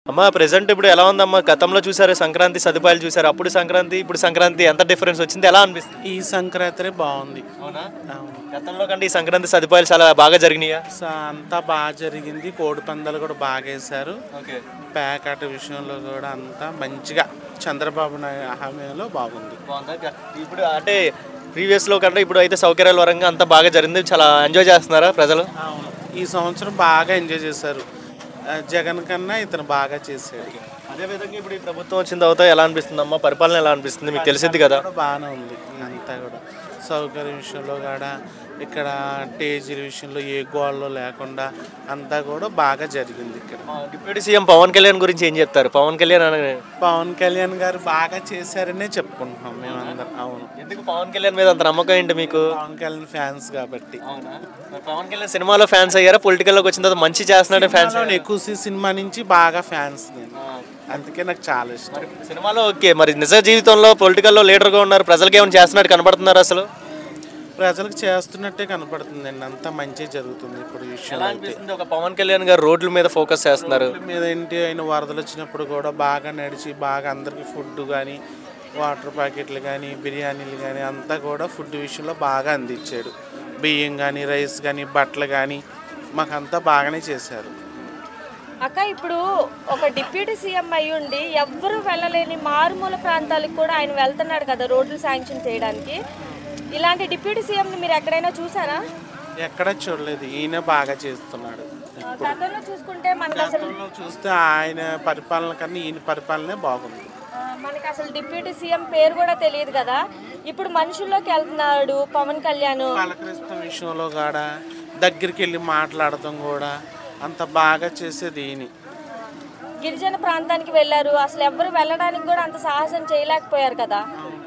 అమ్మ ప్రెజెంట్ ఇప్పుడు ఎలా ఉందమ్మా? గతంలో చూసారు సంక్రాంతి సదుపాయాలు చూసారు, అప్పుడు సంక్రాంతి ఇప్పుడు సంక్రాంతి ఎంత డిఫరెన్స్ వచ్చింది, ఎలా అనిపిస్తుంది? ఈ సంక్రాంతి బాగుంది. అవునా? గతంలో కంటే ఈ సంక్రాంతి సదుపాయాలు చాలా బాగా జరిగినాయా? అంతా బాగా జరిగింది. కోడి పందాలు కూడా బాగా వేశారు. ప్యాకెట్ విషయంలో కూడా అంతా మంచిగా చంద్రబాబు నాయుడు హామీలో బాగుంది. ఇప్పుడు అంటే ప్రీవియస్లో కంటే ఇప్పుడు అయితే సౌకర్యాల పరంగా అంతా బాగా జరిగింది, చాలా ఎంజాయ్ చేస్తున్నారా ప్రజలు? అవును, ఈ సంవత్సరం బాగా ఎంజాయ్ చేశారు. జగన్ కన్నా ఇతను బాగా చేశాడు. అదేవిధంగా ఇప్పుడు ఈ ప్రభుత్వం వచ్చిన తర్వాత ఎలా అనిపిస్తుంది అమ్మా? పరిపాలన ఎలా అనిపిస్తుంది మీకు తెలిసింది కదా? బాగానే ఉంది. అంతా కూడా సౌకర్యం విషయంలో కూడా ఇక్కడ టేజీల విషయంలో ఏ గోళ్ళు లేకుండా అంతా కూడా బాగా జరిగింది. ఇక్కడ డిప్యూటీ సీఎం పవన్ కళ్యాణ్ గురించి ఏం చెప్తారు? పవన్ కళ్యాణ్ గారు బాగా చేశారనే చెప్పుకుంటున్నాం మేమందరం. అవును. ఎందుకు పవన్ కళ్యాణ్ మీద అంత నమ్మకం ఏంటి మీకు? పవన్ కళ్యాణ్ ఫ్యాన్స్ కాబట్టి. పవన్ కళ్యాణ్ సినిమాలో ఫ్యాన్స్ అయ్యారా, పొలిటికల్లోకి వచ్చిన తర్వాత మంచి చేస్తున్నాడు ఫ్యాన్స్? ఎక్కువ సినిమా నుంచి బాగా ఫ్యాన్స్, అందుకే నాకు చాలా ఇష్టం. సినిమాలో ఓకే, మరి నిజ జీవితంలో పొలిటికల్లో లీడర్గా ఉన్నారు, ప్రజలకి ఏమైనా చేస్తున్నట్టు కనబడుతున్నారు? అసలు ప్రజలకు చేస్తున్నట్టే కనపడుతుందండి. అంతా మంచి జరుగుతుంది. ఇప్పుడు విషయం ఒక పవన్ కళ్యాణ్ గారు రోడ్ల మీద ఫోకస్ చేస్తున్నారు. మీద ఏంటి, ఆయన వరదలు వచ్చినప్పుడు కూడా బాగా నడిచి బాగా అందరికి ఫుడ్ కానీ వాటర్ ప్యాకెట్లు కానీ బిర్యానీలు కానీ అంతా కూడా ఫుడ్ విషయంలో బాగా అందించాడు. బియ్యం కానీ రైస్ కానీ బట్టలు కానీ మాకంతా బాగానే చేశారు. అక్క, ఇప్పుడు ఒక డిప్యూటీ సీఎం అయ్యుండి ఎవ్వరూ వెళ్ళలేని మారుమూల ప్రాంతాలకు కూడా ఆయన వెళ్తున్నాడు కదా రోడ్లు శాంక్షన్ చేయడానికి. ఇలాంటి డిప్యూటీ సీఎంని మీరు ఎక్కడైనా చూసారా? ఎక్కడ చూడలేదు. ఈయన బాగా చేస్తున్నాడు. గతంలో చూసుకుంటే మనకు అసలు చూస్తే ఆయన పరిపాలన కన్నా ఈయన పరిపాలనే బాగుంది. మనకి అసలు డిప్యూటీ సీఎం పేరు కూడా తెలియదు కదా. ఇప్పుడు మనుషుల్లోకి వెళ్తున్నాడు పవన్ కళ్యాణ్. పలకరిస్తం విషయంలో కూడా దగ్గరికి వెళ్ళి మాట్లాడటం కూడా అంత బాగా చేసేది ఈయన. గిరిజన ప్రాంతానికి వెళ్ళారు, అసలు ఎవరు వెళ్ళడానికి కూడా అంత సాహసం చేయలేకపోయారు కదా.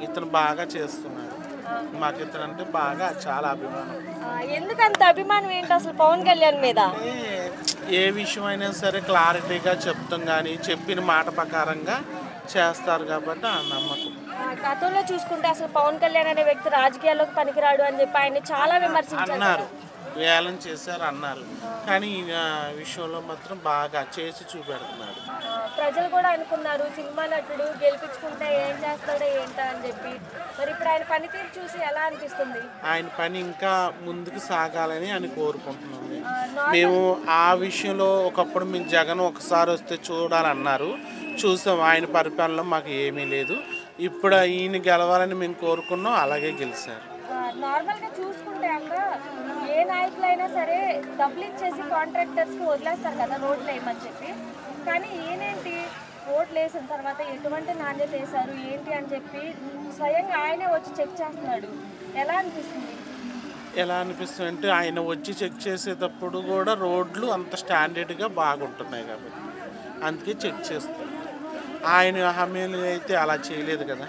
ఇతను బాగా చేస్తున్నాడు. మాకు ఇతను అంటే బాగా చాలా అభిమానం. ఎందుకంత అభిమానం ఏంటి అసలు పవన్ కళ్యాణ్ మీద? ఏ విషయం అయినా సరే క్లారిటీగా చెప్తాం కానీ చెప్పిన మాట ప్రకారంగా చేస్తారు కాబట్టి ఆ నమ్మకం. గతంలో చూసుకుంటే అసలు పవన్ కళ్యాణ్ అనే వ్యక్తి రాజకీయాల్లోకి పనికిరాడు అని చెప్పి ఆయన చాలా విమర్శించారు, వేలం చేశారు అన్నారు. కానీ ఈ విషయంలో మాత్రం బాగా చేసి చూపెడుతున్నాడు. ప్రజలు కూడా అనుకున్నారు సినిమా నటుడు గెలిపించుకుంటే ఏం చేస్తాడో ఏంటో అని చెప్పి. మరి ఇప్పుడు ఆయన పనితీరు చూసి ఎలా అనిపిస్తుంది? ఆయన పని ఇంకా ముందుకు సాగాలని అని కోరుకుంటున్నాం. మేము ఆ విషయంలో ఒకప్పుడు మేము జగన్ ఒకసారి వస్తే చూడాలన్నారు, చూసాం. ఆయన పరిపాలనలో మాకు ఏమీ లేదు. ఇప్పుడు ఈయన గెలవాలని మేము కోరుకున్నాం, అలాగే గెలిచారు. నార్మల్గా చూసుకుంటే అక్కడ ఏ నాయకులైనా సరే డబ్బులు ఇచ్చేసి కాంట్రాక్టర్స్కి వదిలేస్తారు కదా రోడ్లు వేయమని చెప్పి. కానీ ఈయనేంటి, రోడ్లు వేసిన తర్వాత ఎటువంటి నాణ్యత వేశారు ఏంటి అని చెప్పి స్వయంగా ఆయనే వచ్చి చెక్ చేస్తున్నాడు. ఎలా అనిపిస్తుంది? ఎలా అనిపిస్తుంది అంటే ఆయన వచ్చి చెక్ చేసేటప్పుడు కూడా రోడ్లు అంత స్టాండర్డ్గా బాగుంటున్నాయి కాబట్టి అందుకే చెక్ చేస్తారు. ఆయన హామీలు అయితే అలా చేయలేదు కదా.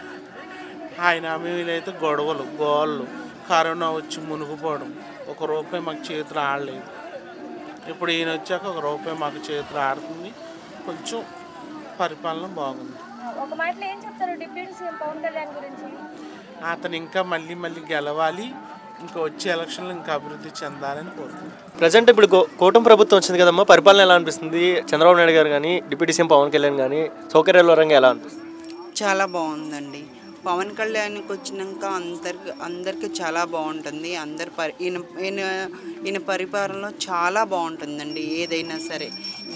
ఆయన హామీలు అయితే గొడవలు గోళ్ళు, కరోనా వచ్చి మునిగిపోవడం, ₹1 మాకు చేతులు ఆడలేదు. ఇప్పుడు ఈయన వచ్చాక ₹1 మాకు చేతులు ఆడుతుంది. కొంచెం పరిపాలన బాగుంది. ఒక మాటలో ఏం చెప్తారు డిప్యూటీ సీఎం పవన్ కళ్యాణ్ గురించి? అతను ఇంకా మళ్ళీ గెలవాలి, ఇంకా వచ్చే ఎలక్షన్లో ఇంకా అభివృద్ధి చెందాలని కోరుతున్నాను. ప్రజెంట్ ఇప్పుడు కూటమి ప్రభుత్వం వచ్చింది కదమ్మా, పరిపాలన ఎలా అనిపిస్తుంది? చంద్రబాబు నాయుడు గారు కానీ డిప్యూటీ సీఎం పవన్ కళ్యాణ్ కానీ సౌకర్యాల పరంగా ఎలా అనిపిస్తుంది? చాలా బాగుందండి. పవన్ కళ్యాణ్కి వచ్చినాక అందరికి చాలా బాగుంటుంది. ఈయన పరిపాలనలో చాలా బాగుంటుందండి. ఏదైనా సరే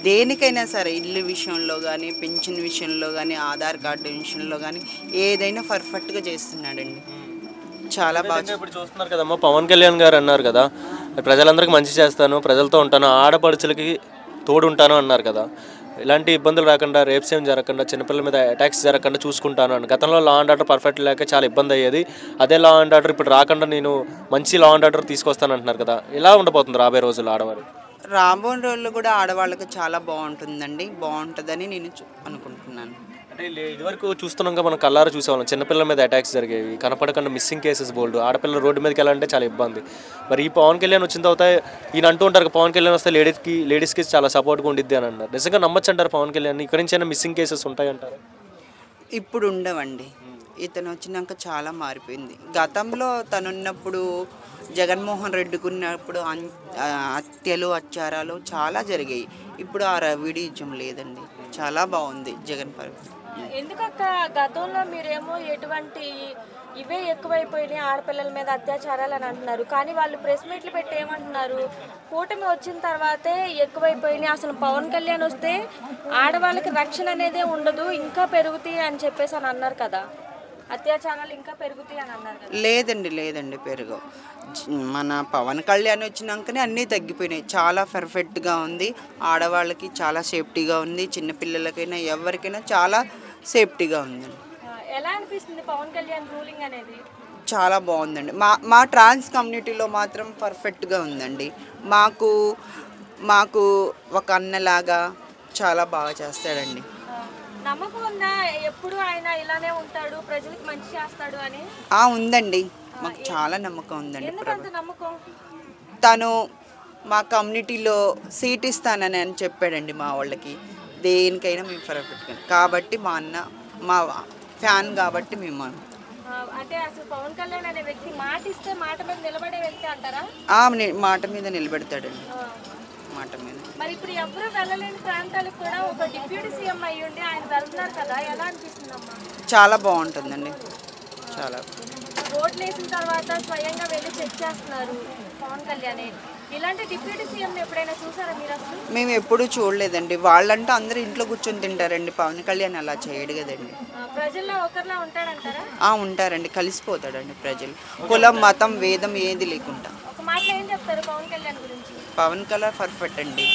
దేనికైనా సరే ఇల్లు విషయంలో కానీ పెన్షన్ విషయంలో కానీ ఆధార్ కార్డు విషయంలో కానీ ఏదైనా పర్ఫెక్ట్గా చేస్తున్నాడండి. చాలా బాగా. ఇప్పుడు చూస్తున్నారు కదమ్మా, పవన్ కళ్యాణ్ గారు అన్నారు కదా ప్రజలందరికీ మంచి చేస్తాను, ప్రజలతో ఉంటాను, ఆడపడుచులకి తోడు ఉంటాను అన్నారు కదా. ఇలాంటి ఇబ్బందులు రాకుండా, రేప్స్ ఏం జరగకుండా, చిన్నపిల్లల మీద అటాక్స్ జరగకుండా చూసుకుంటాను అని. గతంలో లా అండ్ ఆర్డర్ పర్ఫెక్ట్ లేక చాలా ఇబ్బంది అయ్యేది. అదే లా అండ్ ఆర్డర్ ఇప్పుడు రాకుండా నేను మంచి లా అండ్ ఆర్డర్ తీసుకొస్తాను అంటున్నారు కదా. ఎలా ఉండబోతుంది రాబోయే రోజులు ఆడవారు? రాబోయే రోజులు కూడా ఆడవాళ్ళకి చాలా బాగుంటుందండి, బాగుంటుందని నేను అనుకుంటున్నాను. అంటే ఇదివరకు చూస్తున్నాం, మనం కళ్ళారా చూసేవాళ్ళం, చిన్నపిల్లల మీద అటాక్స్ జరిగేవి, కనపడకుండా మిస్సింగ్ కేసెస్ బోల్డ్, ఆడపిల్లలు రోడ్డు మీదకి వెళ్ళాలంటే చాలా ఇబ్బంది. మరి ఈ పవన్ కళ్యాణ్ వచ్చిన తర్వాత ఈయన అంటూ ఉంటారు పవన్ కళ్యాణ్ వస్తే లేడీస్కి చాలా సపోర్ట్గా ఉండిద్ది అని అన్నారు. నిజంగా నమ్మచ్చు అంటారు పవన్ కళ్యాణ్? ఇక్కడి నుంచి అయినా మిస్సింగ్ కేసెస్ ఉంటాయంటారు? ఇప్పుడు ఉండవండి. ఇతను వచ్చినాక చాలా మారిపోయింది. గతంలో తనున్నప్పుడు జగన్మోహన్ రెడ్డికి ఉన్నప్పుడు హత్యలు అత్యాచారాలు చాలా జరిగాయి. ఇప్పుడు ఆ రవిడీజం లేదండి, చాలా బాగుంది జగన్ పరిపాలన. ఎందుకక్క గతంలో మీరేమో ఎటువంటి ఇవే ఎక్కువైపోయినాయి ఆడపిల్లల మీద అత్యాచారాలు అని అంటున్నారు, కానీ వాళ్ళు ప్రెస్ మీట్లు పెట్టి ఏమంటున్నారు, కూటమి వచ్చిన తర్వాతే ఎక్కువైపోయినాయి, అసలు పవన్ కళ్యాణ్ వస్తే ఆడవాళ్ళకి రక్షణ అనేదే ఉండదు, ఇంకా పెరుగుతాయి అని చెప్పేసి అని అన్నారు కదా, అత్యాచారాలు ఇంకా పెరుగుతాయి అని అన్నారు కదా. లేదండి పెరుగు. మన పవన్ కళ్యాణ్ వచ్చినాకనే అన్నీ తగ్గిపోయినాయి. చాలా పర్ఫెక్ట్గా ఉంది, ఆడవాళ్ళకి చాలా సేఫ్టీగా ఉంది, చిన్నపిల్లలకైనా ఎవరికైనా చాలా సేఫ్టీగా ఉందండి. ఎలా అనిపిస్తుంది పవన్ కళ్యాణ్ రూలింగ్ అనేది? చాలా బాగుందండి. మా ట్రాన్స్ కమ్యూనిటీలో మాత్రం పర్ఫెక్ట్గా ఉందండి. మాకు ఒక అన్నలాగా చాలా బాగా చేస్తాడండి. నమ్మకం ఉందా ఎప్పుడు ఆయన ఇలానే ఉంటాడు, ప్రజలకు మంచి చేస్తాడు అని? ఉందండి, మాకు చాలా నమ్మకం ఉందండి. ఎందుకంత నమ్మకం? తను మా కమ్యూనిటీలో సీట్ ఇస్తానని చెప్పాడండి మా వాళ్ళకి. దేనికైనా మేము పర్ఫెక్ట్గా కాబట్టి మా అన్న మా ఫ్యాన్ కాబట్టి మేము అంటే అసలు పవన్ కళ్యాణ్ అనే వ్యక్తి మాట ఇస్తే మాట మీద నిలబడే వ్యక్తి అంటారా? మాట మీద నిలబెడతాడండి, మాట మీద. మరి ఇప్పుడు ఎవరు వెళ్ళలేని ప్రాంతాలకు కూడా ఒక డిప్యూటీ సీఎం అయ్యుండి ఆయన వెళ్తున్నారు కదా, ఎలా అనిపిస్తుందమ్మా? చాలా బాగుంటుందండి. చాలా రోడ్లు వేసిన తర్వాత స్వయంగా వెళ్ళి చెక్ చేస్తున్నారు పవన్ కళ్యాణ్. ఇలాంటి డిప్యూటీ సీఎం ఎప్పుడైనా చూసారా మీరు అసలు? మేము ఎప్పుడూ చూడలేదండి. వాళ్ళంటే అందరూ ఇంట్లో కూర్చొని తింటారండి, పవన్ కళ్యాణ్ అలా చేయడు కదండి. ప్రజల్లో ఒకరిలా ఉంటాడంటారా? ఉంటారండి, కలిసిపోతాడండి ప్రజలు, కులం మతం భేదం ఏది లేకుండా. ఒక మాటలో ఏం చెప్తారు పవన్ కళ్యాణ్ గురించి? పవన్ కళ్యాణ్ పర్ఫెక్ట్ అండి.